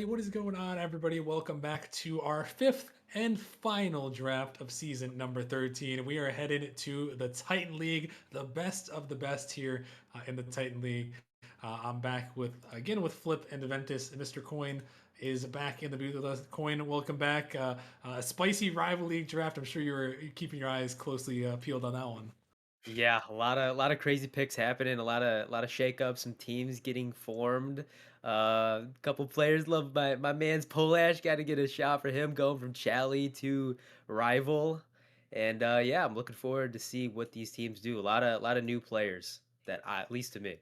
Alrighty, what is going on, everybody? Welcome back to our fifth and final draft of season number 13. We are headed to the Titan League, the best of the best here in the Titan League. I'm back with Flip and Aventus. Mr. Coin is back in the booth with us. Coin, welcome back. A spicy rival league draft. I'm sure you were keeping your eyes closely peeled on that one. Yeah, a lot of crazy picks happening, a lot of shakeups, some teams getting formed. Couple players love my man's Polash. Got to get a shot for him going from Chally to rival, and yeah, I'm looking forward to see what these teams do. A lot of new players at least to me.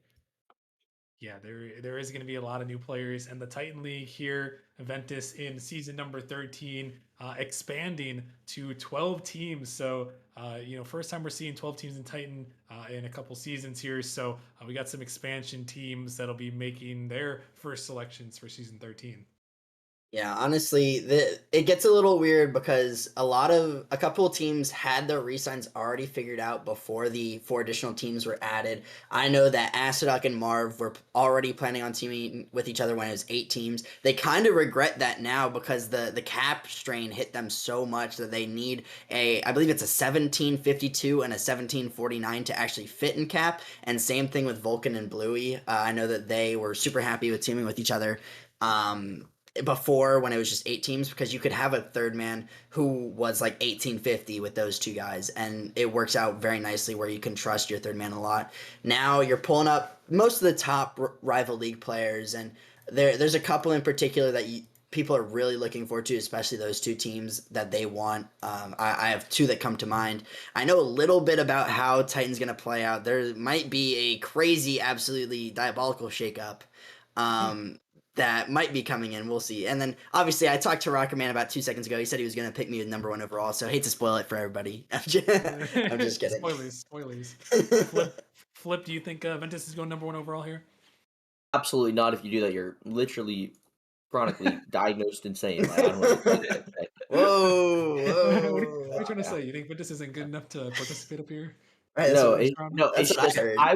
Yeah, there is going to be a lot of new players, and the Titan League here, Aventus in season number 13, expanding to 12 teams. So, first time we're seeing 12 teams in Titan in a couple seasons here. So, we got some expansion teams that'll be making their first selections for season 13. Yeah, honestly, it gets a little weird because a couple of teams had their resigns already figured out before the four additional teams were added. I know that Acidoc and Marv were already planning on teaming with each other when it was 8 teams. They kind of regret that now because the cap strain hit them so much that they need I believe it's a 1752 and a 1749 to actually fit in cap. And same thing with Vulcan and Bluey. I know that they were super happy with teaming with each other. Before when it was just 8 teams because you could have a third man who was like 1850 with those two guys and it works out very nicely where you can trust your third man a lot. Now you're pulling up most of the top rival league players and there's a couple in particular that people are really looking forward to, especially those two teams that they want. I have two that come to mind. I know a little bit about how Titan's going to play out. There might be a crazy, absolutely diabolical shakeup. That might be coming in. We'll see. And then obviously I talked to Rocket Man about 2 seconds ago. He said he was going to pick me with number 1 overall. So I hate to spoil it for everybody. I'm just kidding. Spoilers. Flip, Flip. Do you think Aventus is going number 1 overall here? Absolutely not. If you do that, you're literally chronically diagnosed insane. Like, I don't know what to say. Whoa, What are you whoa. trying to say? You think Aventus isn't good enough to participate up here? Right, No, First round? that's it's what just I heard. I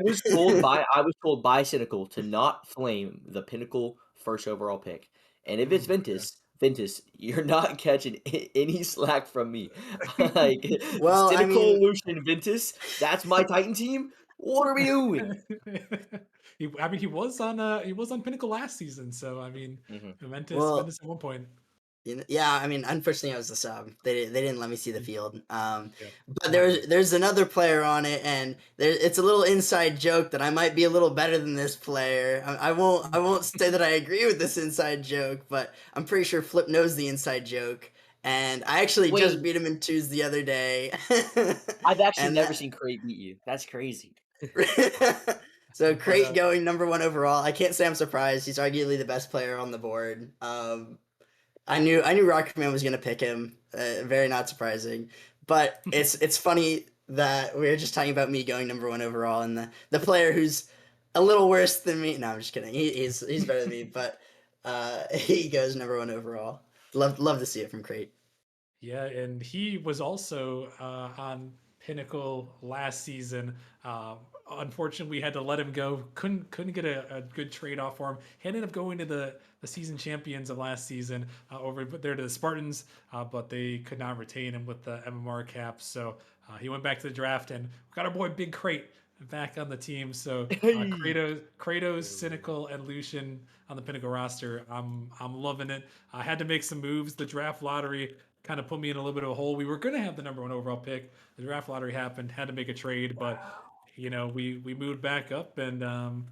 was told by Cynical to not flame the Pinnacle first overall pick, and if it's Ventus, you're not catching any slack from me. Like Well, I Cynical mean, Lucian Ventus, that's my Titan team. What are we doing? He was on Pinnacle last season, so I mean, Mhm. well, Ventus at one point. yeah, I mean, unfortunately, I was the sub. They didn't let me see the field. Yeah, But happens. there's another player on it, and it's a little inside joke that I might be a little better than this player. I won't say that I agree with this inside joke, but I'm pretty sure Flip knows the inside joke. And I actually just Wait, beat him in twos the other day, I've actually and never that. seen Crate beat you. That's crazy. So But Crate going number 1 overall. I can't say I'm surprised. He's arguably the best player on the board. I knew Rocketman was gonna pick him. Very not surprising, but it's funny that we were just talking about me going number 1 overall and the player who's a little worse than me. No, I'm just kidding. He's better than me, but he goes number 1 overall. Love to see it from Crate. yeah, and he was also on Pinnacle last season. Unfortunately, we had to let him go. Couldn't get a good trade off for him. He ended up going to the season champions of last season over there to the Spartans, but they could not retain him with the MMR cap. So he went back to the draft and got our boy Big Crate back on the team. So Hey. Kratos, Cynical, and Lucian on the Pinnacle roster. I'm loving it. I had to make some moves. The draft lottery kind of put me in a little bit of a hole. We were going to have the number 1 overall pick. The draft lottery happened, had to make a trade, but we moved back up, and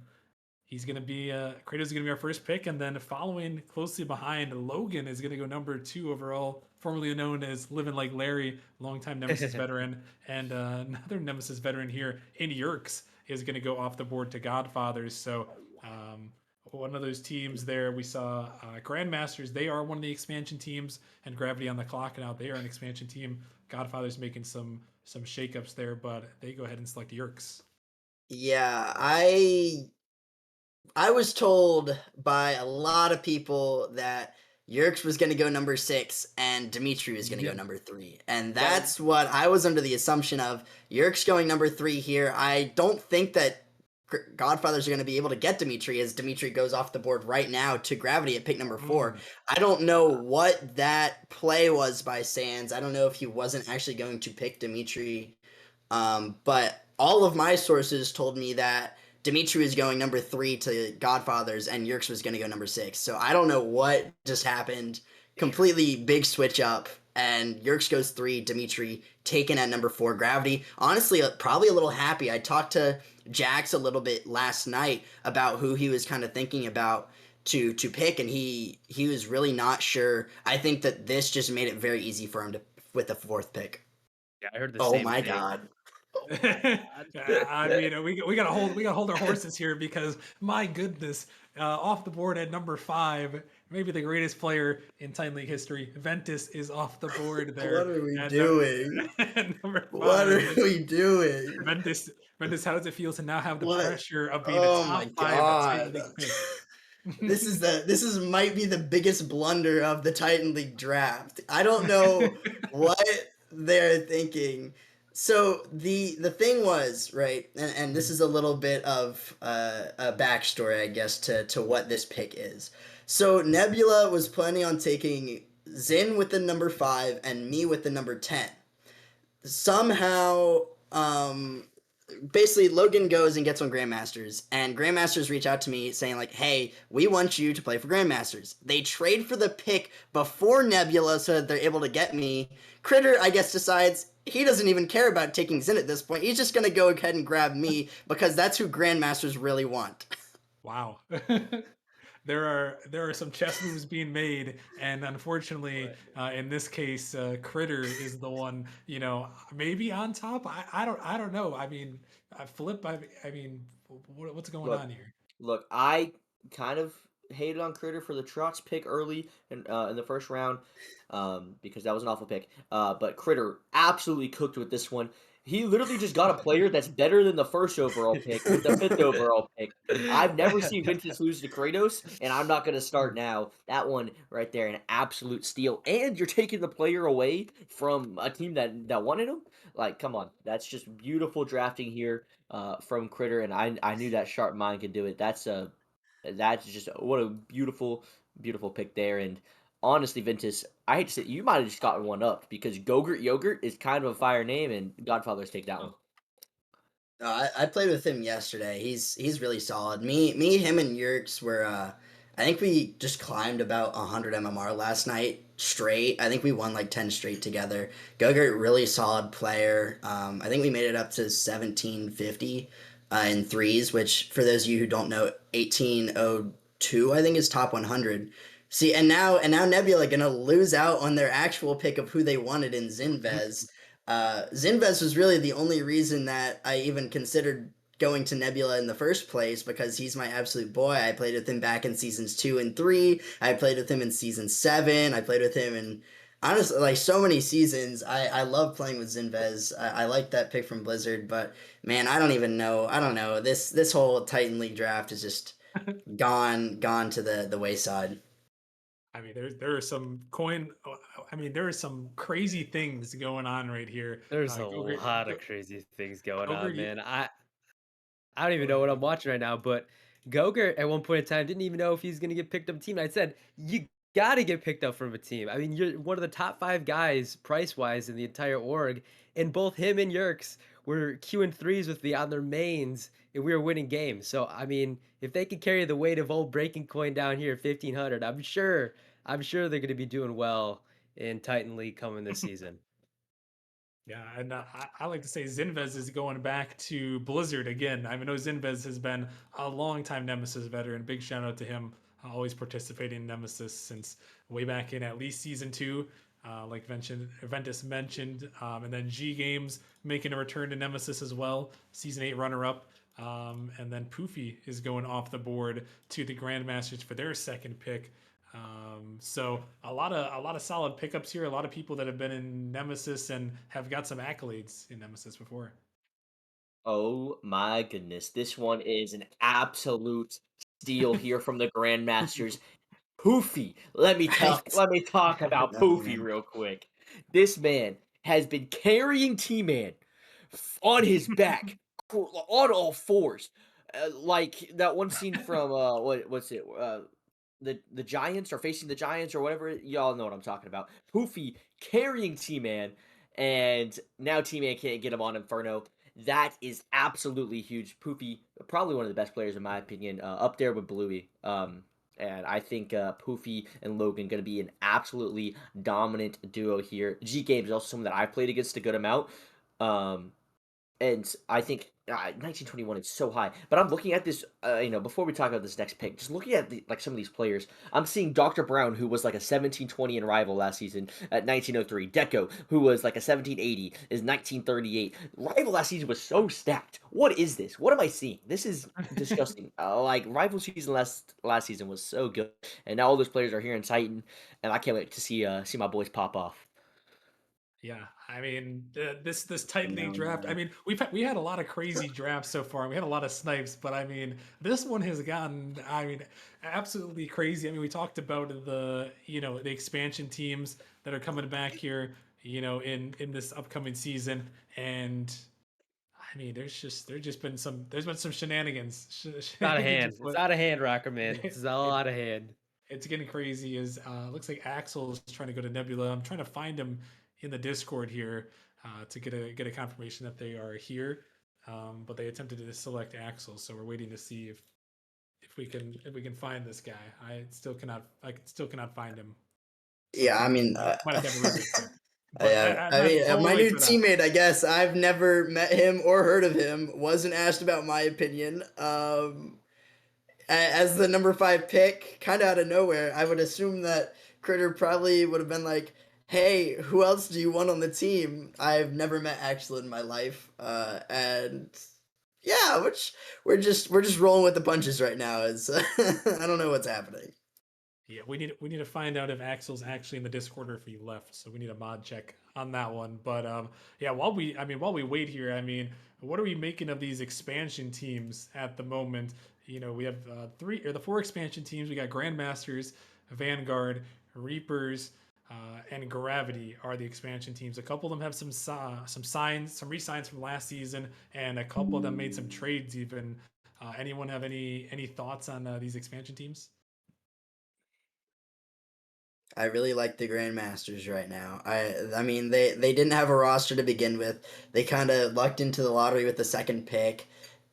he's going to be Kratos is going to be our first pick, and then following closely behind, Logan is going to go number 2 overall, formerly known as Living Like Larry, longtime Nemesis veteran, and another Nemesis veteran here in Yerks is going to go off the board to Godfathers. So. One of those teams there, we saw Grandmasters. They are one of the expansion teams, and Gravity on the clock now. They are an expansion team. Godfather's making some shakeups there, but they go ahead and select Yerks. Yeah, I was told by a lot of people that Yerkes was going to go number 6 and Dimitri was going to go Yep. number 3. And That that's what I was under the assumption of. Yerkes going number 3 here. I don't think that Godfathers are going to be able to get Dimitri, as Dimitri goes off the board right now to Gravity at pick number 4. I don't know what that play was by Sands. I don't know if he wasn't actually going to pick Dimitri, but all of my sources told me that Dimitri was going number 3 to Godfathers and Yerkes was going to go number 6. So I don't know what just happened. Completely big switch up, and Yerkes goes 3, Dimitri taken at number 4, Gravity. Honestly, probably a little happy. I talked to Jax a little bit last night about who he was kind of thinking about to pick, and he was really not sure. I think that this just made it very easy for him to with the 4th pick. Yeah, I heard the Oh same my thing. god. I mean, we gotta hold our horses here, because my goodness, off the board at number 5, maybe the greatest player in Titan League history, Ventus is off the board there. What are we at doing? at number 5. What are we doing? Ventus, how does it feel to now have the What? pressure of being a Oh top my 5 Titan god. League pick? This might be the biggest blunder of the Titan League draft. I don't know what they're thinking. So the thing was, right, and this is a little bit of a backstory, I guess, to what this pick is. So Nebula was planning on taking Zin with the number 5 and me with the number 10. Somehow, basically Logan goes and gets on Grandmasters, and Grandmasters reach out to me saying like, hey, we want you to play for Grandmasters. They trade for the pick before Nebula so that they're able to get me. Critter, I guess, decides he doesn't even care about taking Zin at this point. He's just going to go ahead and grab me because that's who Grandmasters really want. Wow. There are some chess moves being made, and unfortunately, in this case, Critter is the one, maybe on top. I don't know. I mean, Flip. I mean, what's going on here? Look, I kind of hated on Critter for the Trox pick early in the first round, because that was an awful pick. But Critter absolutely cooked with this one. He literally just got a player that's better than the first overall pick with the 5th overall pick. I've never seen Ventus lose to Kratos, and I'm not going to start now. That one right there, an absolute steal. And you're taking the player away from a team that wanted him? Like, come on. That's just beautiful drafting here from Critter, and I knew that sharp mind could do it. That's just what a beautiful pick there. And honestly, Ventus, I hate to say, you might have just gotten one up, because Gogurt Yogurt is kind of a fire name, and Godfathers take that one. I played with him yesterday. He's really solid. Him, and Yerkes were. I think we just climbed about 100 MMR last night straight. I think we won like 10 straight together. Gogurt, really solid player. I think we made it up to 1750 in threes, which for those of you who don't know, 1802 I think is top 100. See, and now Nebula gonna lose out on their actual pick of who they wanted in Zinvez. Zinvez was really the only reason that I even considered going to Nebula in the first place, because he's my absolute boy. I played with him back in seasons 2 and 3. I played with him in season 7. I played with him in, honestly, like, so many seasons. I love playing with Zinvez. I like that pick from Blizzard, but man, I don't even know. I don't know. This whole Titan League draft is just gone to the wayside. I mean, there are some there are some crazy things going on right here. There's a lot of crazy things going on, man. I don't even know what I'm watching right now, but Gogurt at one point in time didn't even know if he's going to get picked up a team. I said, you got to get picked up from a team. I mean, you're one of the top 5 guys price-wise in the entire org, and both him and Yerkes were queuing threes with me on their mains, and we were winning games. So, I mean, if they could carry the weight of old Breaking Coin down here at 1,500, I'm sure they're going to be doing well in Titan League coming this season. Yeah, and I like to say Zinvez is going back to Blizzard again. I know Zinvez has been a long time Nemesis veteran. Big shout out to him, always participating in Nemesis since way back in at least season 2, like Ventus mentioned, and then G Games making a return to Nemesis as well, season 8 runner up, and then Poofy is going off the board to the Grandmasters for their 2nd pick. So a lot of solid pickups here. A lot of people that have been in Nemesis and have got some accolades in Nemesis before. Oh my goodness. This one is an absolute steal here from the Grandmasters. Poofy. Let me talk about Poofy real quick. This man has been carrying T-Man on his back on all fours Like that one scene from what's it? The Giants are facing the Giants or whatever. Y'all know what I'm talking about. Poofy carrying T-Man, and now T-Man can't get him on Inferno. That is absolutely huge. Poofy, probably one of the best players in my opinion, up there with Bluey. And I think Poofy and Logan going to be an absolutely dominant duo here. G Games is also someone that I played against a good amount. Um, and I think 1921 is so high. But I'm looking at this, before we talk about this next pick, just looking at some of these players. I'm seeing Dr. Brown, who was like a 1720 in Rival last season at 1903. Deco, who was like a 1780, is 1938. Rival last season was so stacked. What is this? What am I seeing? This is disgusting. Like Rival season last season was so good, and now all those players are here in Titan, and I can't wait to see my boys pop off. Yeah, I mean this Titan League No, draft. I no. mean we had a lot of crazy drafts so far. We had a lot of snipes, but I mean this one has gotten absolutely crazy. I mean we talked about the expansion teams that are coming back here in this upcoming season, and I mean there's been some shenanigans. It's out of Shenanigans hand. It's afoot. out of hand, Rocker man. This is all It, out of hand. it's getting crazy. Is looks like Axel is trying to go to Nebula. I'm trying to find him in the Discord here to get a confirmation that they are here. But they attempted to select Axel, so we're waiting to see if we can find this guy. I still cannot find him. So Yeah, I mean, might have to have a replay check. But yeah, I but mean, while we my wait new for that, teammate, I guess I've never met him or heard of him. Wasn't asked about my opinion. As the number 5 pick, kind of out of nowhere, I would assume that Critter probably would have been like, "Hey, who else do you want on the team?" I've never met Axel in my life, and yeah, which we're just rolling with the punches right now. Is I don't know what's happening. yeah, we need to find out if Axel's actually in the Discord or if he left. So we need a mod check on that one. But yeah, while we wait here, I mean, what are we making of these expansion teams at the moment? We have the 4 expansion teams. We got Grandmasters, Vanguard, Reapers, and Gravity are the expansion teams. A couple of them have some re-signs from last season, and a couple of them made some trades even. Anyone have any thoughts on these expansion teams? I really like the Grandmasters right now. I mean they didn't have a roster to begin with. They kind of lucked into the lottery with the second pick.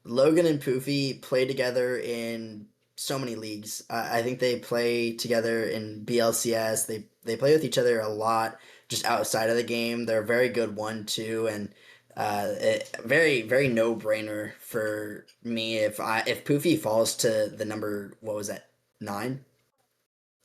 Logan and Poofy play together in so many leagues. I think they play together in BLCS. They play with each other a lot just outside of the game. They're a very good 1-2, and very no brainer for me if Poofy falls to the number, what was that, 9.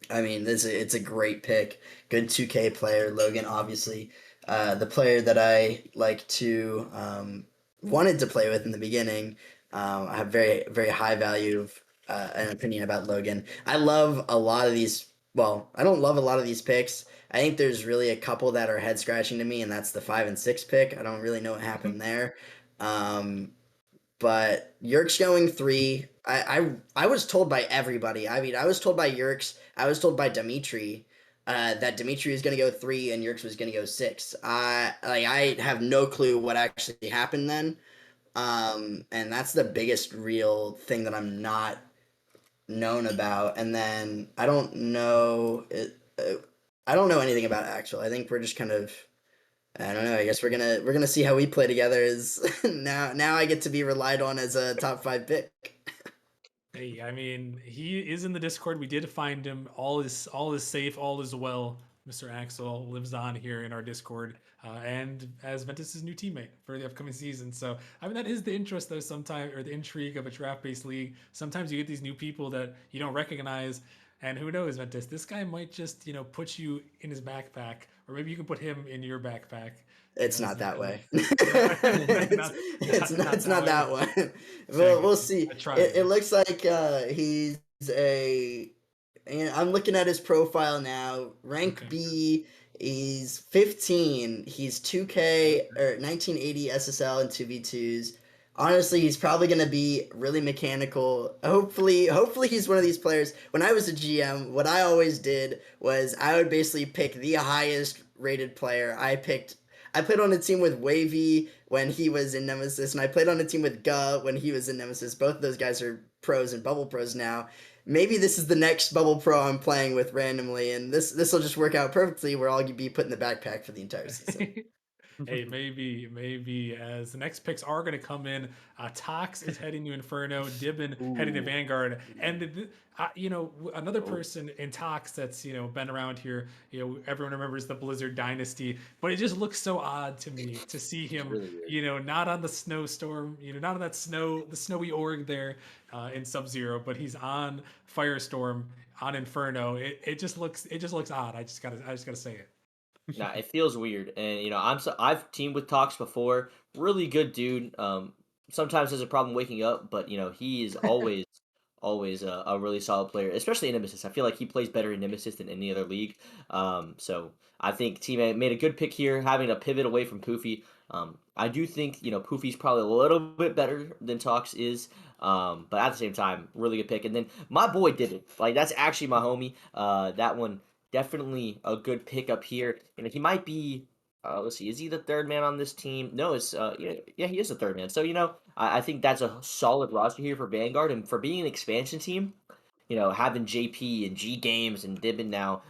I mean, it's a great pick. Good 2K player. Logan, obviously, the player that I like to wanted to play with in the beginning. I have very high value of an opinion about Logan. I love a lot of these. Well, I don't love a lot of these picks. I think there's really a couple that are head scratching to me, and that's the 5 and 6 pick. I don't really know what happened there. Um, but Yerk's going 3. I was told by everybody. I mean, I was told by Yerk's. I was told by Dimitri that Dimitri was going to go 3 and Yerk's was going to go 6. I have no clue what actually happened then. And that's the biggest real thing that I'm not known about. And then I don't know it. I don't know anything about Axel. I think we're just kind of, I don't know. I guess we're gonna see how we play together. Is now I get to be relied on as a top 5 pick. Hey, I mean, he is in the Discord. We did find him. All is safe. All is well. Mr. Axel lives on here in our Discord, and as Ventus's new teammate for the upcoming season. So, I mean, that is the interest, though. Sometimes, or the intrigue of a draft-based league. Sometimes you get these new people that you don't recognize, and who knows, Ventus? This guy might just put you in his backpack, or maybe you can put him in your backpack. It's not that Because way. not, It's that not way. that way. Exactly. We'll see. I tried. It looks like he's a. And I'm looking at his profile now. Rank Okay. B. He's 15. He's 2K or 1980 SSL and 2v2s. Honestly, he's probably gonna be really mechanical. Hopefully he's one of these players. When I was a GM, what I always did was I would basically pick the highest rated player. I played on a team with Wavy when he was in Nemesis, and I played on a team with Guh when he was in Nemesis. Both of those guys are pros and bubble pros now. Maybe this is the next bubble pro I'm playing with randomly, and this will just work out perfectly where I'll be put in the backpack for the entire season. Hey, maybe as the next picks are going to come in, Tox is heading to Inferno, Dibben heading to Ooh. Vanguard, and another Oh. person in Tox that's been around here. Everyone remembers the Blizzard Dynasty, but it just looks so odd to me to see It's him, really weird. not on the snowstorm, not on that the snowy org there in Sub Zero, but he's on Firestorm on Inferno. It just looks odd. I just gotta say it. Nah, it feels weird, and I've teamed with Tox before. Really good dude. Sometimes has a problem waking up, but he is always a really solid player, especially in Nemesis. I feel like he plays better in Nemesis than any other league. So I think teammate made a good pick here, having to pivot away from Poofy. I do think Poofy's probably a little bit better than Tox is. But at the same time, really good pick. And then my boy did it. Like that's actually my homie. That one definitely a good pickup here. He might be. Let's see, is he the third man on this team? No, it's yeah, he is the third man. So I think that's a solid roster here for Vanguard, and for being an expansion team, having JP and G Games and Dibben now,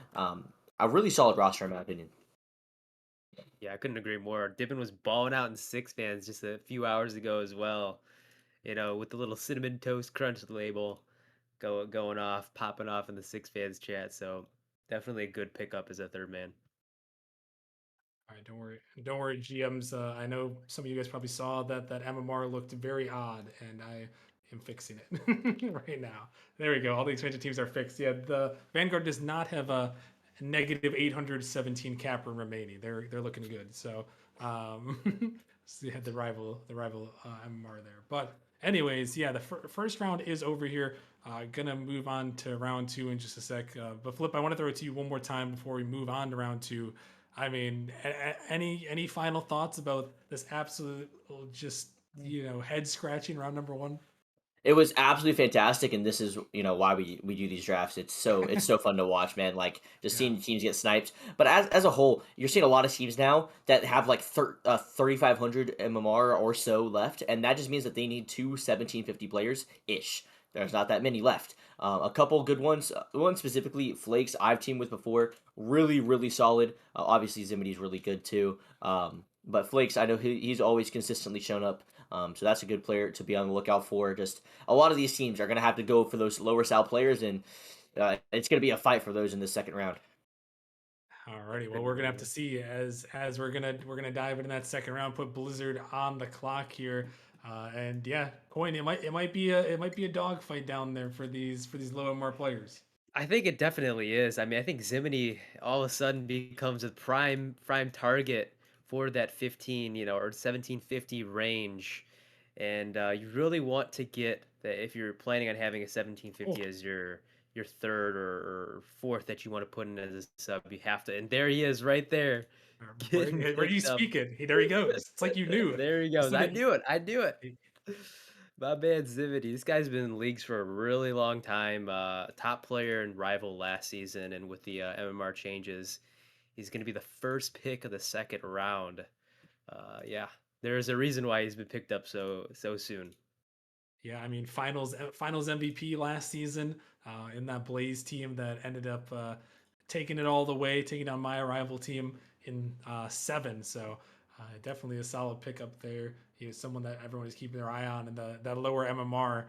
a really solid roster in my opinion. Yeah, I couldn't agree more. Dippin was balling out in six fans just a few hours ago as well. With the little cinnamon toast crunch label going off, popping off in the six fans chat. So definitely a good pickup as a third man. All right, don't worry, GMs. I know some of you guys probably saw that MMR looked very odd, and I am fixing it right now. There we go. All the expansion teams are fixed. Yeah, the Vanguard does not have a negative 817 cap room remaining. They're looking good. So, so you had the rival MMR there. But anyways, yeah, the first round is over here. Gonna move on to round two in just a sec. But Flip, I want to throw it to you one more time before we move on to round two. I mean, any final thoughts about this absolute just head scratching round number one? It was absolutely fantastic, and this is why we do these drafts. It's so fun to watch, man. Like just Yeah, seeing teams get sniped. But as a whole, you're seeing a lot of teams now that have like 3,500 MMR or so left, and that just means that they need two 1750 players ish. There's not that many left. A couple good ones. One specifically, Flakes. I've teamed with before. Really, really solid. Obviously, Zimity's really good too. But Flakes, I know he's always consistently shown up. So that's a good player to be on the lookout for. Just a lot of these teams are going to have to go for those lower sal players, and it's going to be a fight for those in the second round. alrighty. Well, Couldn't we're gonna agree have to more. see as we're gonna dive into that second round. Put Blizzard on the clock here, and yeah, Coin. It might be a dogfight down there for these low MR players. I think it definitely is. I mean, I think Zimini all of a sudden becomes a prime target for that 15, or 1750 range. And you really want to get that if you're planning on having a Oh, 1750 as your third or fourth that you want to put in as a sub, you have to. And there he is right there, getting where do you picked up. speak it? There he goes. It's like you knew. There he It's goes. I like knew it. I knew it. My man Zivity. This guy's been in leagues for a really long time. Top player and rival last season, and with the MMR changes, he's going to be the first pick of the second round. Yeah, there's a reason why he's been picked up so soon. Yeah, I mean, finals MVP last season in that Blaze team that ended up taking it all the way, taking down my rival team in seven. So definitely a solid pickup there. He was someone that everyone is keeping their eye on, and that lower MMR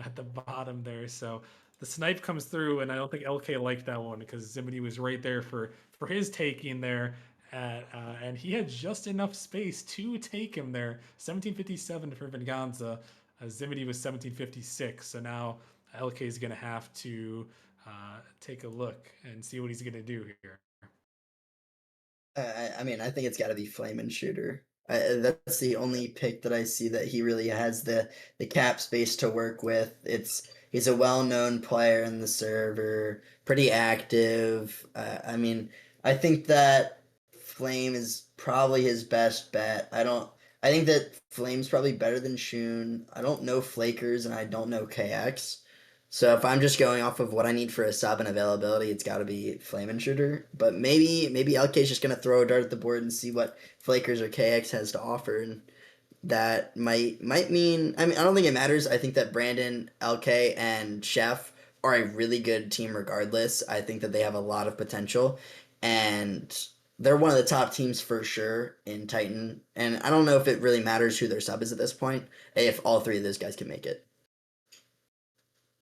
at the bottom there. So the snipe comes through, and I don't think LK liked that one because Zimity was right there for his taking there. And he had just enough space to take him there. 1757 for Venganza. Zimity was 1756, so now LK is going to have to take a look and see what he's going to do here. I mean, I think it's got to be Flame and Shooter. That's the only pick that I see that he really has the cap space to work with. He's a well-known player in the server, pretty active. I mean, I think that Flame is probably his best bet. I think that Flame's probably better than Shun. I don't know Flakers and I don't know KX. So if I'm just going off of what I need for a sub and availability, it's got to be Flame Intruder. But maybe LK's just gonna throw a dart at the board and see what Flakers or KX has to offer, and that might mean. I mean, I don't think it matters. I think that Brandon, LK, and Chef are a really good team regardless. I think that they have a lot of potential, and they're one of the top teams for sure in Titan. And I don't know if it really matters who their sub is at this point, if all three of those guys can make it.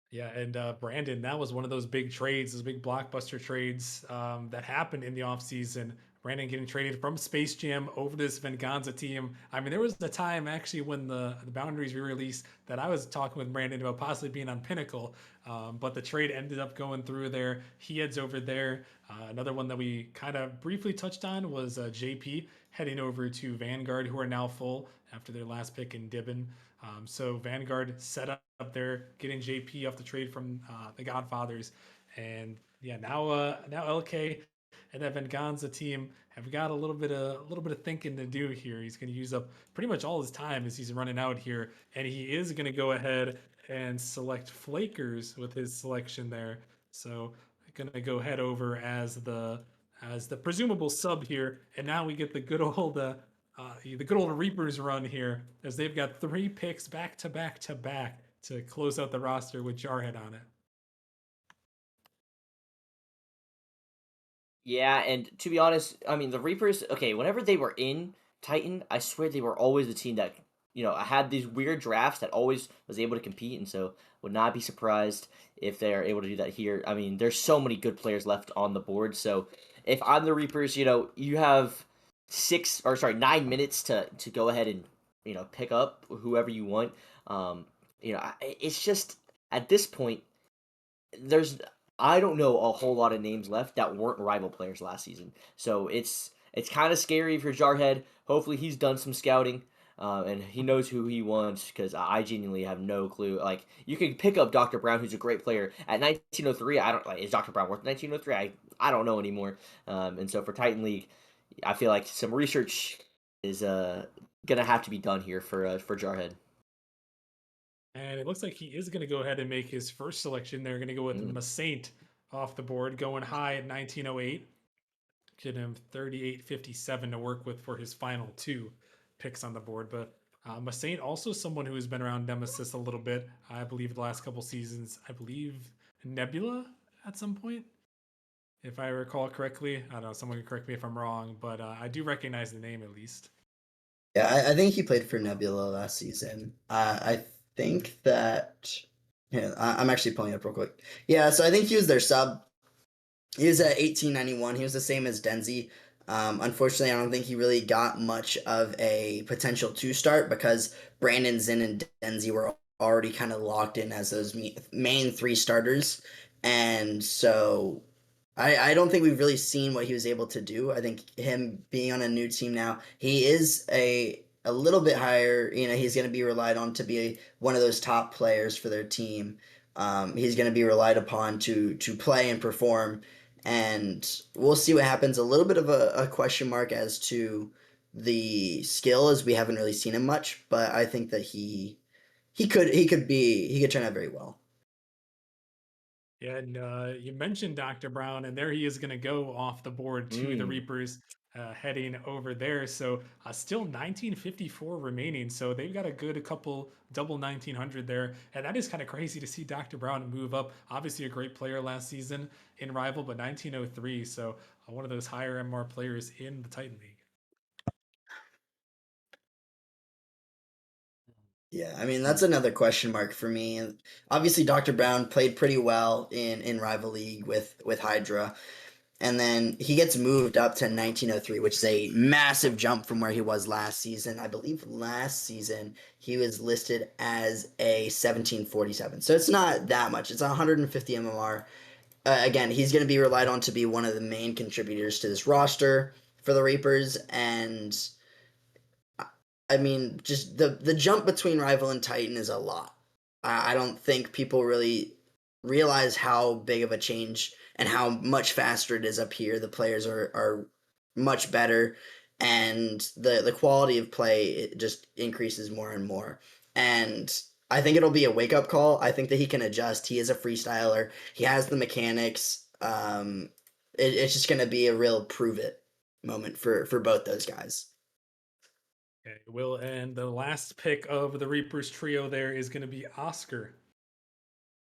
Yeah, and Brandon, that was one of those big trades, those big blockbuster trades that happened in the offseason. Brandon getting traded from Space Jam over to this Venganza team. I mean, there was a time actually when the boundaries re-released that I was talking with Brandon about possibly being on Pinnacle, but the trade ended up going through there. He heads over there. Another one that we kind of briefly touched on was JP heading over to Vanguard, who are now full after their last pick in Dibben. So Vanguard set up there, getting JP off the trade from the Godfathers, and yeah, now LK and that Venganza team have got a little bit of thinking to do here. He's going to use up pretty much all his time as he's running out here, and he is going to go ahead and select Flakers with his selection there. So going to go head over as the presumable sub here, and now we get the good old Reapers run here as they've got 3 picks back to back to back to close out the roster with Jarhead on it. Yeah, and to be honest, I mean the Reapers. Okay, whenever they were in Titan, I swear they were always the team that had these weird drafts that always was able to compete, and so would not be surprised if they are able to do that here. I mean, there's so many good players left on the board, so if I'm the Reapers, you have 9 minutes to go ahead and pick up whoever you want. It's just at this point there's I don't know a whole lot of names left that weren't rival players last season. So it's kind of scary for Jarhead. Hopefully he's done some scouting. And he knows who he wants because I genuinely have no clue. Like you can pick up Dr. Brown, who's a great player at 1903. I don't like is Dr. Brown worth 1903? I don't know anymore. And so for Titan League, I feel like some research is gonna have to be done here for Jarhead. And it looks like he is going to go ahead and make his first selection. They're going to go with Mm. Masaint off the board, going high at 1908. Get him 38.57 to work with for his final 2 picks on the board. But Masaint also someone who has been around Nemesis a little bit. I believe the last couple seasons. I believe Nebula at some point, if I recall correctly. I don't know. Someone can correct me if I'm wrong, but I do recognize the name at least. Yeah, I think he played for Nebula last season. I think that. Yeah, I'm actually pulling it up real quick. Yeah, so I think he was their sub. He was at 1891. He was the same as Denzi. Unfortunately, I don't think he really got much of a potential to start because Brandon, Zin, and Denzi were already kind of locked in as those main 3 starters. And so I don't think we've really seen what he was able to do. I think him being on a new team now, he is a little bit higher. He's going to be relied on to be one of those top players for their team. He's going to be relied upon to play and perform, and we'll see what happens. A little bit of a question mark as to the skill, as we haven't really seen him much, but I think that he could turn out very well. Yeah, and you mentioned Dr. Brown, and there he is going to go off the board to the Mm. Reapers, heading over there. So still 1954 remaining. So they've got a good couple double 1900 there. And that is kind of crazy to see Dr. Brown move up. Obviously, a great player last season in Rival, but 1903. So one of those higher MR players in the Titan League. Yeah, I mean that's another question mark for me. And obviously, Dr. Brown played pretty well in rival league with Hydra, and then he gets moved up to 1903, which is a massive jump from where he was last season. I believe last season he was listed as a 1747, so it's not that much. It's 150 MMR. Again, he's going to be relied on to be one of the main contributors to this roster for the Reapers, and I mean, just the jump between Rival and Titan is a lot. I don't think people really realize how big of a change and how much faster it is up here. The players are much better, and the quality of play, it just increases more and more. And I think it'll be a wake up call. I think that he can adjust. He is a freestyler. He has the mechanics. It's just gonna be a real prove it moment for both those guys. Okay, Will, and the last pick of the Reapers trio there is going to be Oscar.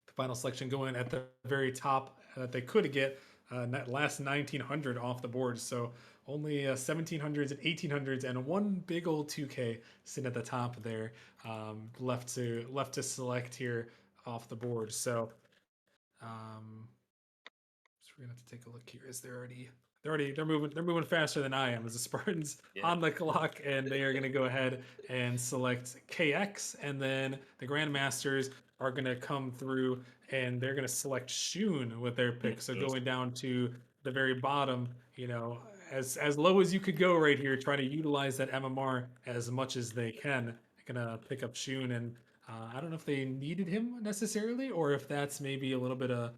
The final selection going at the very top that they could get that last 1900 off the board. So only 1700s and 1800s and one big old 2K sitting at the top there, left to select here off the board. So um, we're gonna have to take a look here. Is there already? They're moving faster than I am as the Spartans Yeah. on the clock, and they are gonna go ahead and select KX, and then the Grandmasters are gonna come through and they're gonna select Shun with their pick. So going down to the very bottom, as low as you could go right here, trying to utilize that MMR as much as they can. Gonna pick up Shun, and I don't know if they needed him necessarily, or if that's maybe a little bit of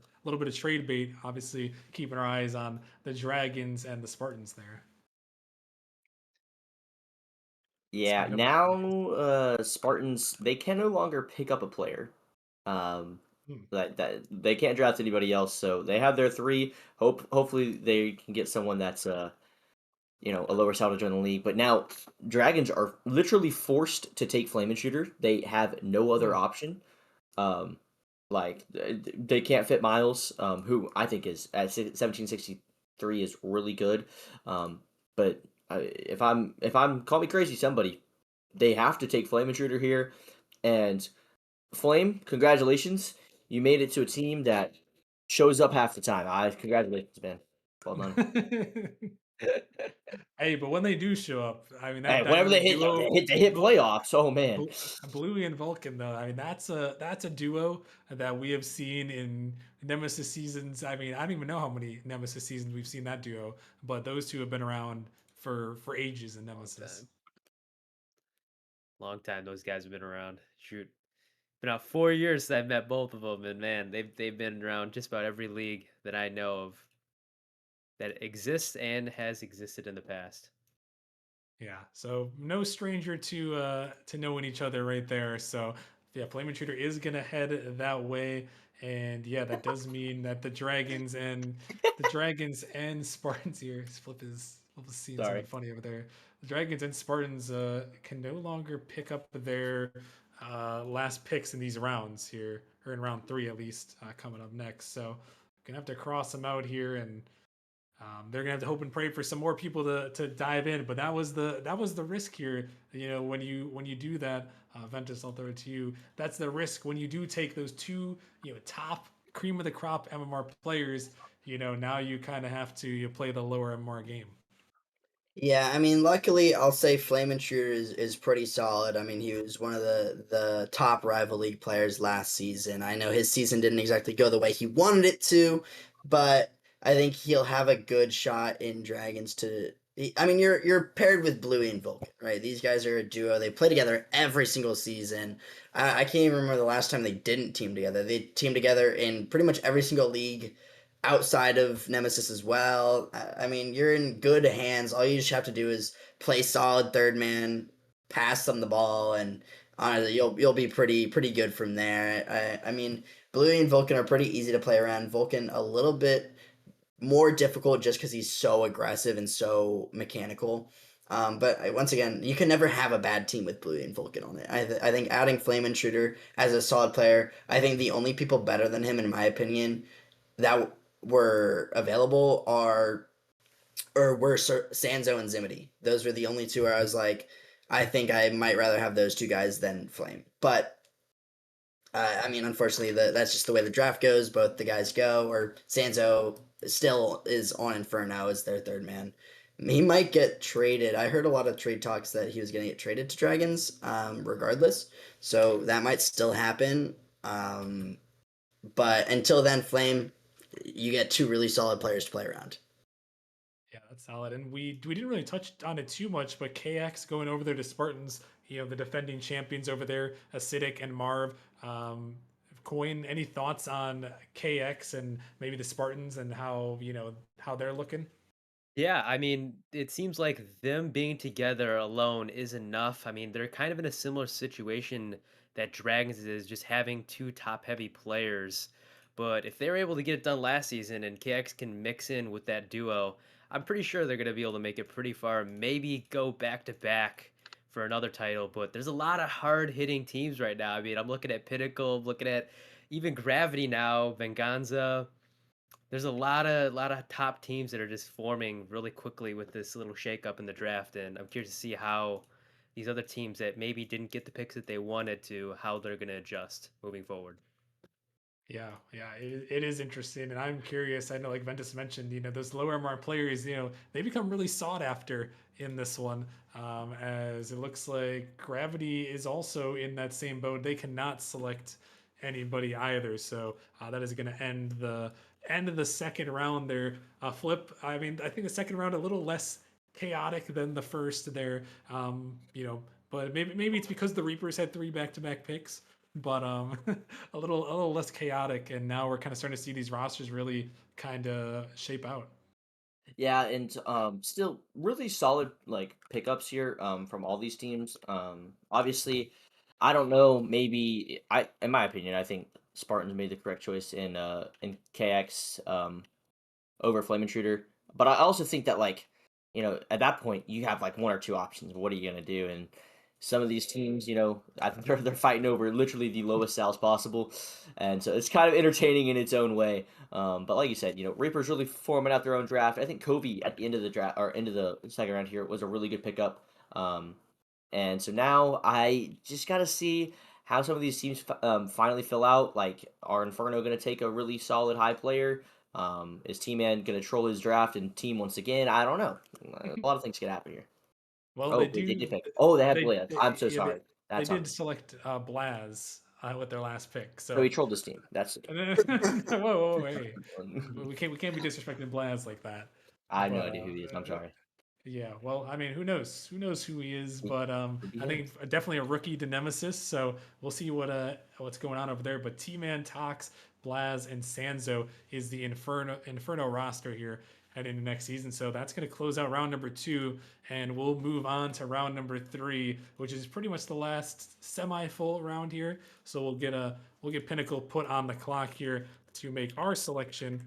trade bait. Obviously, keeping our eyes on the Dragons and the Spartans there. Yeah, Speaking of, now Spartans, they can no longer pick up a player. Um, hmm, that they can't draft anybody else, so they have their three. Hopefully they can get someone that's a lower salary in the league. But now Dragons are literally forced to take Flame and Shooter. They have no other hmm. option. Um, they can't fit Miles, who I think is at 1763 is really good. Um, but if I'm call me crazy, somebody they have to take Flame Intruder here. And Flame, congratulations, you made it to a team that shows up half the time. I congratulations, man. Well done. Hey, but when they do show up, I mean that Hey, whenever they dynamic hit, duo, they hit playoffs. Oh man. Bl- Bluey and Vulcan, though, I mean that's a duo that we have seen in Nemesis seasons. I mean, I don't even know how many Nemesis seasons we've seen that duo, but those two have been around for ages in Long Nemesis. time. Long time those guys have been around. Shoot. Been out 4 years since I've met both of them, and man, they've been around just about every league that I know of that exists and has existed in the past. Yeah, so no stranger to knowing each other right there. So yeah, Flame Intruder is gonna head that way, and yeah, that does mean that the Dragons and Spartans here. Flip is seeing something Sorry. funny over there. The Dragons and Spartans can no longer pick up their last picks in these rounds here, or in round three at least, coming up next. So gonna have to cross them out here, and they're gonna have to hope and pray for some more people to dive in. But that was the risk here. When you do that, Ventus, I'll throw it to you. That's the risk when you do take those two top cream of the crop MMR players. Now you kind of have to play the lower MMR game. Yeah, I mean, luckily, I'll say Flame Intruder is pretty solid. I mean, he was one of the top rival league players last season. I know his season didn't exactly go the way he wanted it to, but I think he'll have a good shot in Dragons to. I mean, you're paired with Bluey and Vulcan, right? These guys are a duo. They play together every single season. I can't even remember the last time they didn't team together. They team together in pretty much every single league outside of Nemesis as well. I mean, you're in good hands. All you just have to do is play solid third man, pass them the ball, and honestly, you'll be pretty good from there. I mean, Bluey and Vulcan are pretty easy to play around. Vulcan a little bit more difficult just because he's so aggressive and so mechanical. But once again, you can never have a bad team with Bluey and Vulcan on it. I think adding Flame Intruder as a solid player, I think the only people better than him, in my opinion, that were available are or were Sanzo and Zimity. Those were the only two where I was like, I think I might rather have those two guys than Flame. But I mean, unfortunately, that's just the way the draft goes. Both the guys go, or Sanzo still is on Inferno as their third man. He might get traded. I heard a lot of trade talks that he was going to get traded to Dragons, regardless. So that might still happen. But until then, Flame, you get two really solid players to play around. Yeah, that's solid. And we didn't really touch on it too much, but KX going over there to Spartans, the defending champions over there, Acidic and Marv. Coin, any thoughts on KX and maybe the Spartans and how they're looking? Yeah, I mean, it seems like them being together alone is enough. I mean, they're kind of in a similar situation that Dragons is just having two top-heavy players. But if they're able to get it done last season and KX can mix in with that duo, I'm pretty sure they're going to be able to make it pretty far, maybe go back to back for another title. But there's a lot of hard-hitting teams right now. I mean, I'm looking at Pinnacle, I'm looking at even Gravity now, Venganza. There's a lot of top teams that are just forming really quickly with this little shakeup in the draft, and I'm curious to see how these other teams that maybe didn't get the picks that they wanted to, how they're going to adjust moving forward. Yeah, it is interesting, and I'm curious. I know, like Ventus mentioned, those lower MR players, they become really sought after in this one, as it looks like Gravity is also in that same boat. They cannot select anybody either, so that is going to end of the second round there. Flip. I mean, I think the second round a little less chaotic than the first there. But maybe it's because the Reapers had three back-to-back picks, but a little less chaotic, and now we're kind of starting to see these rosters really kind of shape out. Yeah, and still really solid like pickups here from all these teams. Obviously, I don't know. Maybe in my opinion, I think Spartans made the correct choice in KX over Flame Intruder. But I also think that like at that point you have like one or two options. What are you gonna do? And some of these teams, I think they're fighting over literally the lowest sales possible, and so it's kind of entertaining in its own way. But like you said, Reaper's really forming out their own draft. I think Covey at the end of the draft or end of the second round here was a really good pickup. And so now I just got to see how some of these teams finally fill out. Like, are Inferno going to take a really solid high player? Is T-Man going to troll his draft and team once again? I don't know. A lot of things could happen here. Well, Oh, they they do. did pick. Oh, they have They Blitz. I'm so yeah, sorry. they That's on did me. select Blaz with their last pick. So he So trolled his team. That's whoa, hey, we can't be disrespecting Blaz like that. I have no But idea who he is. I'm sorry. yeah, well, I mean, who knows? Who knows who he is? He But could be I him. think definitely a rookie to Nemesis. So we'll see what's going on over there. But T-Man, Tox, Blaz, and Sanzo is the Inferno roster here heading into next season. So that's going to close out round number 2, and we'll move on to round number 3, which is pretty much the last semi-full round here. So we'll get Pinnacle put on the clock here to make our selection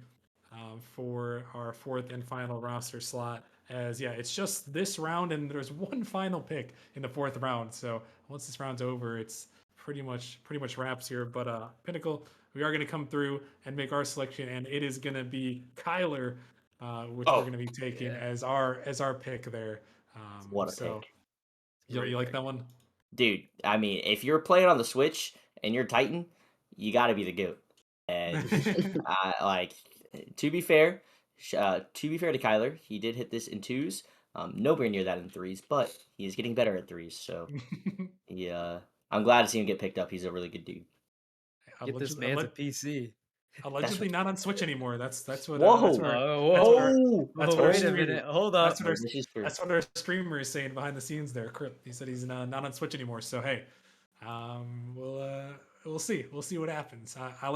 for our fourth and final roster slot. As yeah, it's just this round, and there's one final pick in the fourth round. So once this round's over, it's pretty much wraps here. But Pinnacle, we are going to come through and make our selection, and it is going to be Kyler, which we're Oh, going to be taking Yeah, as our pick there. what a So pick. it's a you great like pick. that one? Dude, I mean, if you're playing on the Switch and you're Titan, you got to be the GOAT. And like to be fair, to be fair to Kyler, he did hit this in twos. Nowhere near that in threes, but he is getting better at threes. So he, I'm glad to see him get picked up. He's a really good dude. Get this allegedly, man's a PC. That's allegedly what. not on Switch anymore. That's what that's Whoa! what our Oh, that's what whoa, our Oh! that's oh, what our wait a Oh! minute. Hold that's up. what our Oh, this is true. that's what our streamer is saying behind the scenes there. He said he's not on Switch anymore. So hey, we'll see what happens. I Oh,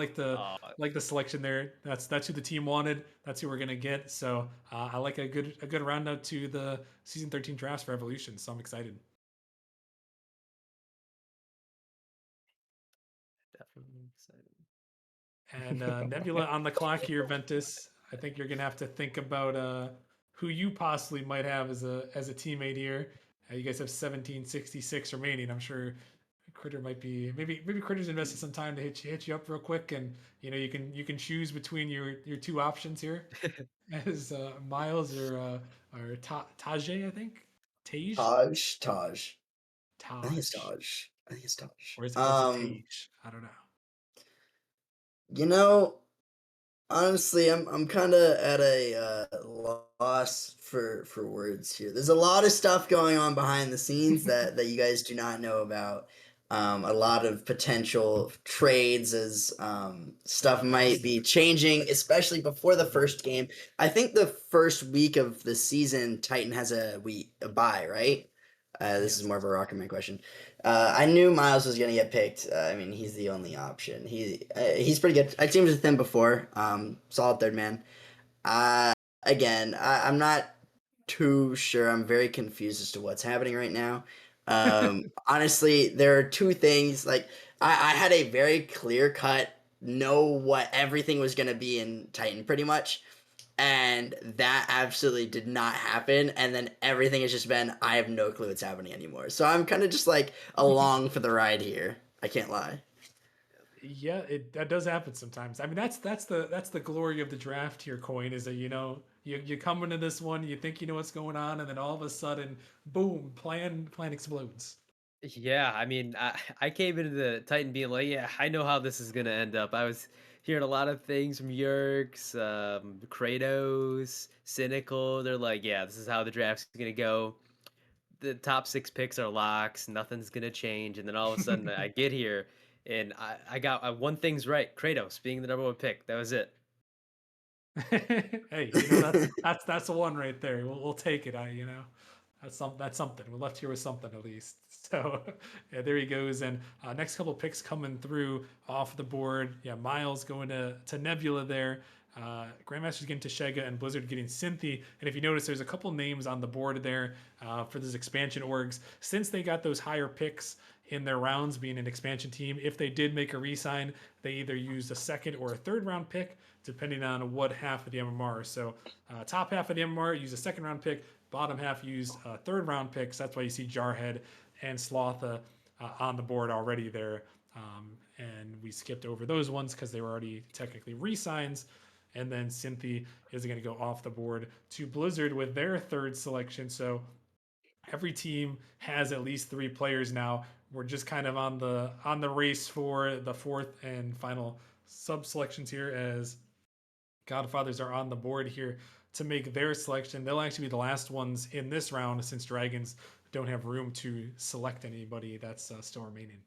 like the selection there. That's who the team wanted. That's who we're gonna get. So I like a good roundup to the season 13 drafts for Evolution. So I'm excited. definitely excited. And Nebula on the clock here, Ventus. I think you're gonna have to think about who you possibly might have as a teammate here. You guys have 1766 remaining. I'm sure Critter might be maybe Critter's invested some time to hit you up real quick, and you can choose between your two options here as Miles or Tajay, I think Taj. I think it's Taj, Taj. I think it's Taj. or is it Tage? I don't know. You know, honestly, I'm kind of at a loss for words here. There's a lot of stuff going on behind the scenes that you guys do not know about. A lot of potential trades as stuff might be changing, especially before the first game. I think the first week of the season, Titan has a bye, right? This is Yes. more of a Rocketman question. I knew Miles was gonna get picked. I mean, he's the only option. He's pretty good. I teamed with him before. Solid third man. Uh, again, I'm not too sure. I'm very confused as to what's happening right now. Honestly, there are two things. Like I had a very clear cut know what everything was gonna be in Titan pretty much. And that absolutely did not happen. And then everything has just been, I have no clue what's happening anymore. So I'm kind of just like along for the ride here. I can't lie. Yeah, it that does happen sometimes. I mean, that's the glory of the draft here, coin, is that you come into this one, you think you know what's going on, and then all of a sudden, boom, plan explodes. Yeah, I mean, I came into the Titan being like, yeah, I know how this is gonna end up. I was hearing a lot of things from Yerks, Kratos, Cynical. They're like, yeah, this is how the draft's gonna go. The top 6 picks are locks. Nothing's gonna change. And then all of a sudden, I get here and I got one thing's right. Kratos being the #1 pick. That was it. Hey, that's the one right there. We'll take it. That's something. We're left here with something at least. So yeah, there he goes. And next couple picks coming through off the board. Yeah, Miles going to Nebula there. Grandmaster's getting Teshega and Blizzard getting Cynthia. And if you notice, there's a couple names on the board there for those expansion orgs. Since they got those higher picks in their rounds, being an expansion team, if they did make a resign, they either used a second or a third round pick, depending on what half of the MMR. So top half of the MMR use a second round pick, bottom half used third round picks. That's why you see Jarhead and Slotha on the board already there. And we skipped over those ones because they were already technically resigns. And then Cynthia is going to go off the board to Blizzard with their third selection. So every team has at least 3 players now. We're just kind of on the race for the fourth and final sub selections here as Godfathers are on the board here to make their selection. They'll actually be the last ones in this round since Dragons don't have room to select anybody that's still remaining.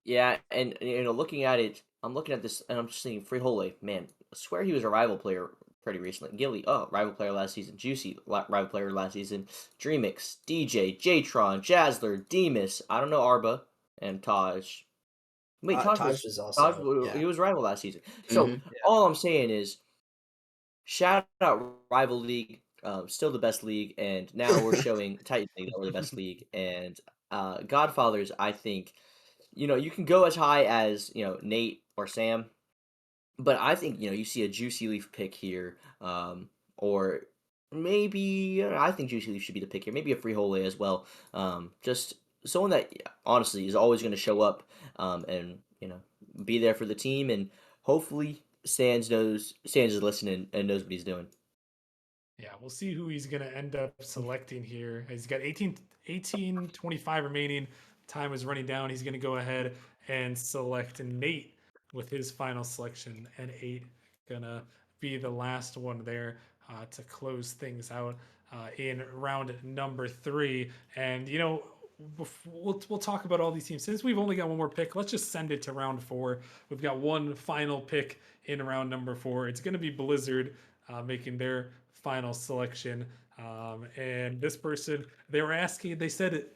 Yeah, and looking at it, I'm looking at this and I'm just thinking, Frihole, man, I swear he was a rival player pretty recently. Gilly, oh, rival player last season. Juicy, rival player last season. Dreamix, DJ, Jtron, Jazzler, Demus. I don't know Arba and Taj. Wait, Taj was Taj. also, yeah. He was rival last season. So Hmm. Yeah. all I'm saying is, shout out rival league. Still the best league, and now we're showing Titan League that we're the best league. And Godfathers, I think, you can go as high as Nate or Sam, but I think you see a Juicy Leaf pick here, or maybe I think Juicy Leaf should be the pick here. Maybe a Freeholder as well. Just someone that honestly is always going to show up, and be there for the team, and hopefully Sands is listening and knows what he's doing. Yeah, we'll see who he's going to end up selecting here. He's got 18:25 remaining. Time is running down. He's going to go ahead and select Nate with his final selection, and 8 gonna be the last one there to close things out in round number 3. And we'll talk about all these teams since we've only got one more pick. Let's just send it to round 4. We've got one final pick in round number 4. It's going to be Blizzard making their final selection. And this person, they were asking, they said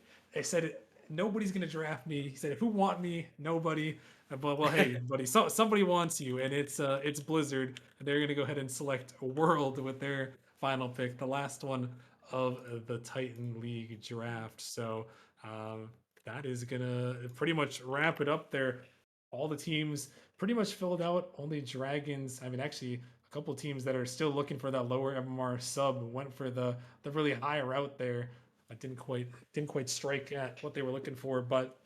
nobody's gonna draft me. He said, "Who want me? Nobody." But well, hey, buddy, somebody wants you, and it's Blizzard. And they're gonna go ahead and select a world with their final pick, the last one of the Titan League draft. So that is gonna pretty much wrap it up there. All the teams pretty much filled out. Only Dragons. I mean, actually, a couple teams that are still looking for that lower MMR sub went for the really high route there. I didn't quite strike at what they were looking for, but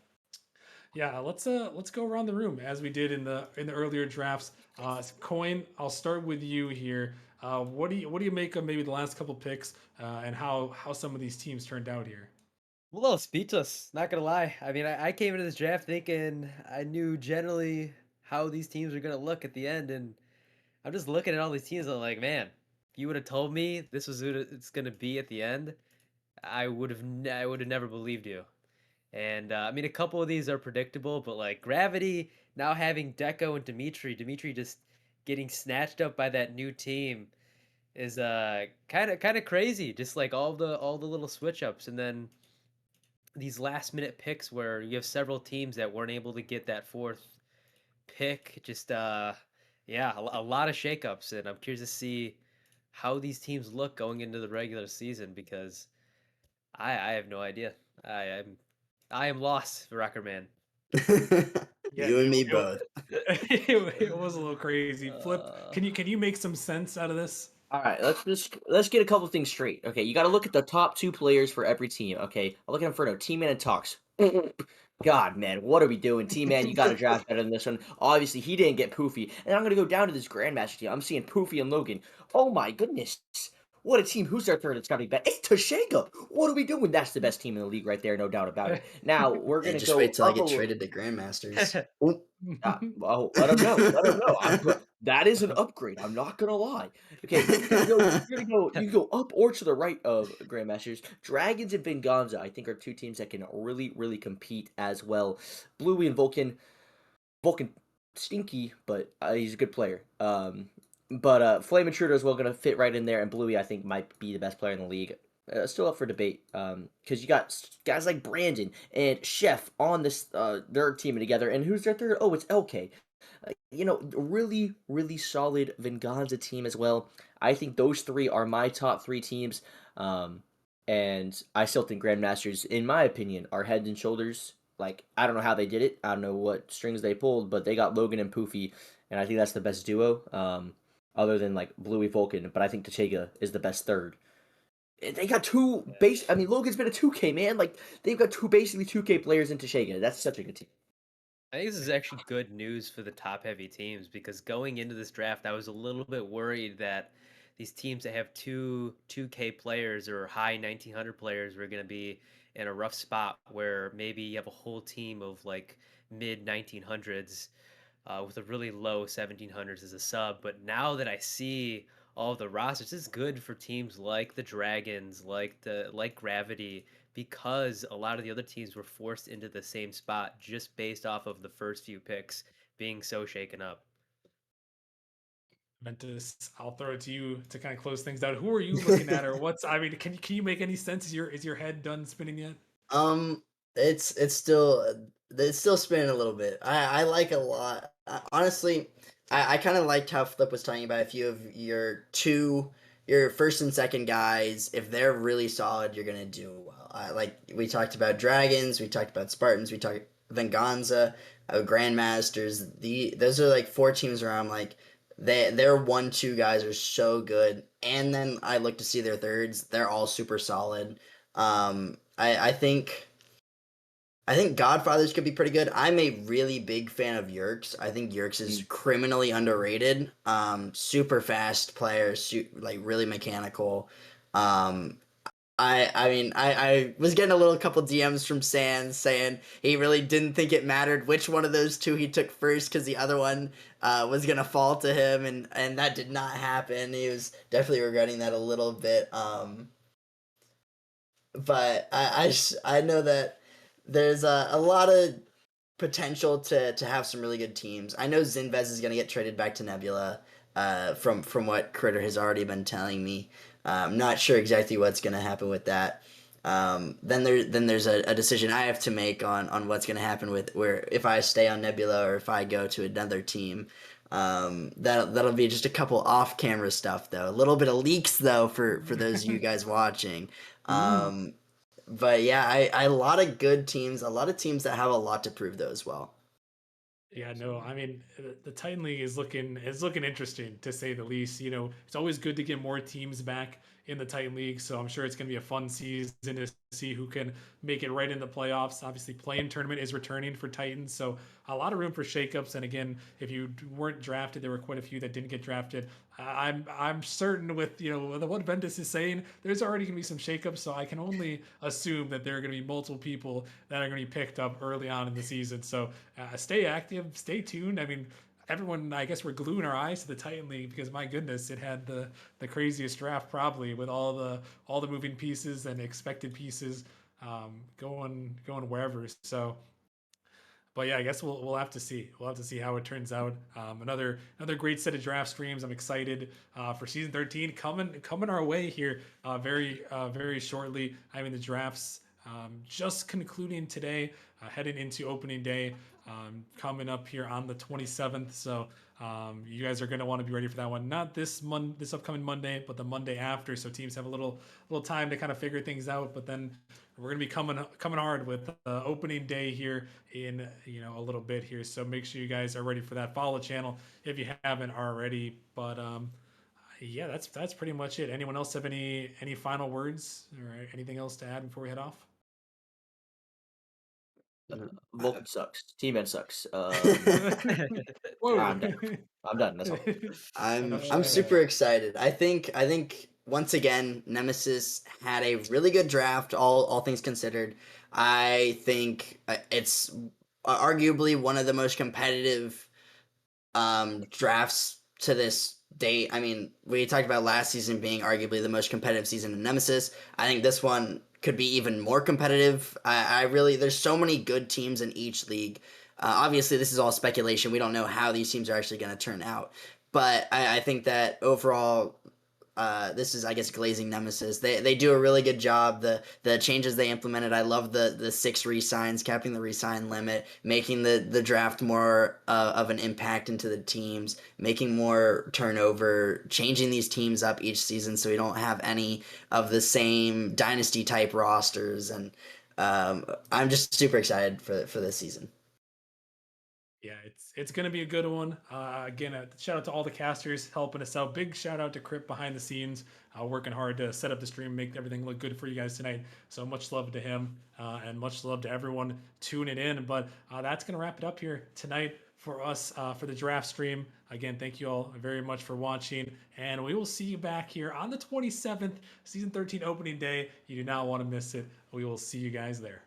yeah, let's go around the room as we did in the earlier drafts. Coin, I'll start with you here. What do you make of maybe the last couple picks and how some of these teams turned out here? I'm a little speechless, not gonna lie. I mean, I came into this draft thinking I knew generally how these teams are gonna look at the end, and I'm just looking at all these teams. And I'm like, man, if you would have told me this was who it's gonna be at the end, I would have never believed you. And I mean, a couple of these are predictable, but like Gravity now having Deco and Dimitri just getting snatched up by that new team is kind of crazy. Just like all the little switch ups, and then these last minute picks where you have several teams that weren't able to get that fourth pick. Just yeah, a lot of shakeups, and I'm curious to see how these teams look going into the regular season because I have no idea. I am lost, Rocker Man. Yeah, You and me it, both. it was a little crazy. Flip, Uh, can you make some sense out of this? All right, let's get a couple things straight. Okay, you got to look at the top two players for every team. Okay, I'll look at them for no Team Man and Talks. God, man, what are we doing? Team Man, you got to draft better than this one. Obviously, he didn't get Poofy, and I'm gonna go down to this Grandmaster team. I'm seeing Poofy and Logan. Oh my goodness, what a team! Who's their third? It's gotta be better. It's Tashega. What are we doing? That's the best team in the league right there, no doubt about it. Now we're Hey, gonna just wait go till I up a get little. traded to Grandmasters. Oop. Well, let him know. Let him know. That is an upgrade. I'm not gonna lie. Okay, You can go up or to the right of Grandmasters. Dragons and Venganza, I think, are two teams that can really, really compete as well. Bluey and Vulcan. Vulcan, stinky, but he's a good player. But Flame Intruder as well going to fit right in there, and Bluey I think might be the best player in the league. Still up for debate because you got guys like Brandon and Chef on this their team together, and who's their third? Oh, it's LK. Really, really solid Venganza team as well. I think those three are my top three teams. Um, and I still think Grandmasters, in my opinion, are head and shoulders. Like, I don't know how they did it. I don't know what strings they pulled, but they got Logan and Poofy, and I think that's the best duo. Other than like Bluey Vulcan, but I think Tachega is the best third. They got two base. I mean, Logan's been a 2K man. Like they've got two basically 2K players in Tachega. That's such a good team. I think this is actually good news for the top heavy teams because going into this draft, I was a little bit worried that these teams that have two K players or high 1900 players were going to be in a rough spot where maybe you have a whole team of like mid 1900s with a really low 1700s as a sub. But now that I see all the rosters, this is good for teams like the Dragons, like Gravity, because a lot of the other teams were forced into the same spot just based off of the first few picks being so shaken up. Ventus, I'll throw it to you to kind of close things out. Who are you looking at, or what's? I mean, can you make any sense? Is your head done spinning yet? Um, it's still spinning a little bit. I like a lot. Honestly, I kind of liked how Flip was talking about a few of your first and second guys. If they're really solid, you're gonna do well. Like we talked about Dragons, we talked about Spartans, we talked Venganza, Grandmasters. Those are like four teams where I'm like their 1-2 guys are so good, and then I look to see their thirds. They're all super solid. I think Godfathers could be pretty good. I'm a really big fan of Yerks. I think Yerks is criminally underrated. Super fast player, like really mechanical. Um, I was getting a little couple DMs from Sans saying he really didn't think it mattered which one of those two he took first because the other one was gonna fall to him, and that did not happen. He was definitely regretting that a little bit. But I know that there's a lot of potential to have some really good teams. I know Zinvez is going to get traded back to Nebula from what Critter has already been telling me. I'm not sure exactly what's going to happen with that. Then there's a decision I have to make on what's going to happen with where if I stay on Nebula or if I go to another team. That'll be just a couple off camera stuff though. A little bit of leaks though for those of you guys watching. Ooh. But yeah, I a lot of good teams, a lot of teams that have a lot to prove though as well. Yeah, no, I mean the Titan League is looking interesting to say the least. You know, it's always good to get more teams back in the Titan League, so I'm sure it's going to be a fun season to see who can make it right in the playoffs. Obviously, playing tournament is returning for Titans, so a lot of room for shakeups. And again, if you weren't drafted, there were quite a few that didn't get drafted. I'm certain with what Ventus is saying, there's already going to be some shakeups, so I can only assume that there are going to be multiple people that are going to be picked up early on in the season. So stay active, stay tuned. I mean, everyone, I guess we're gluing our eyes to the Titan League because my goodness, it had the craziest draft probably with all the moving pieces and expected pieces going wherever. So, but yeah, I guess we'll have to see. We'll have to see how it turns out. Another great set of draft streams. I'm excited for season 13 coming our way here very shortly. I mean the drafts just concluding today, heading into opening day. coming up here on the 27th. So you guys are going to want to be ready for that one. Not this upcoming Monday, but the Monday after. So teams have a little time to kind of figure things out. But then we're going to be coming hard with opening day here in a little bit here. So make sure you guys are ready for that. Follow the channel if you haven't already. But yeah, that's pretty much it. Anyone else have any final words or anything else to add before we head off? Vulcan sucks. T-Man sucks. Whoa. I'm done. I'm done. That's all. I'm super excited. I think once again Nemesis had a really good draft, all things considered. I think it's arguably one of the most competitive drafts to this date. I mean, we talked about last season being arguably the most competitive season in Nemesis. I think this one could be even more competitive. I really, there's so many good teams in each league. Obviously, this is all speculation. We don't know how these teams are actually going to turn out. But I think that overall, this is, I guess, glazing Nemesis. They do a really good job. The changes they implemented, I love the 6 resigns, capping the resign limit, making the draft more of an impact into the teams, making more turnover, changing these teams up each season so we don't have any of the same dynasty type rosters. And I'm just super excited for this season. Yeah, it's gonna be a good one. Again, shout out to all the casters helping us out. Big shout out to Crip behind the scenes, working hard to set up the stream, make everything look good for you guys tonight. So much love to him, and much love to everyone tuning in. But that's gonna wrap it up here tonight for us for the draft stream. Again, thank you all very much for watching, and we will see you back here on the 27th, season 13 opening day. You do not want to miss it. We will see you guys there.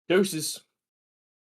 Deuces.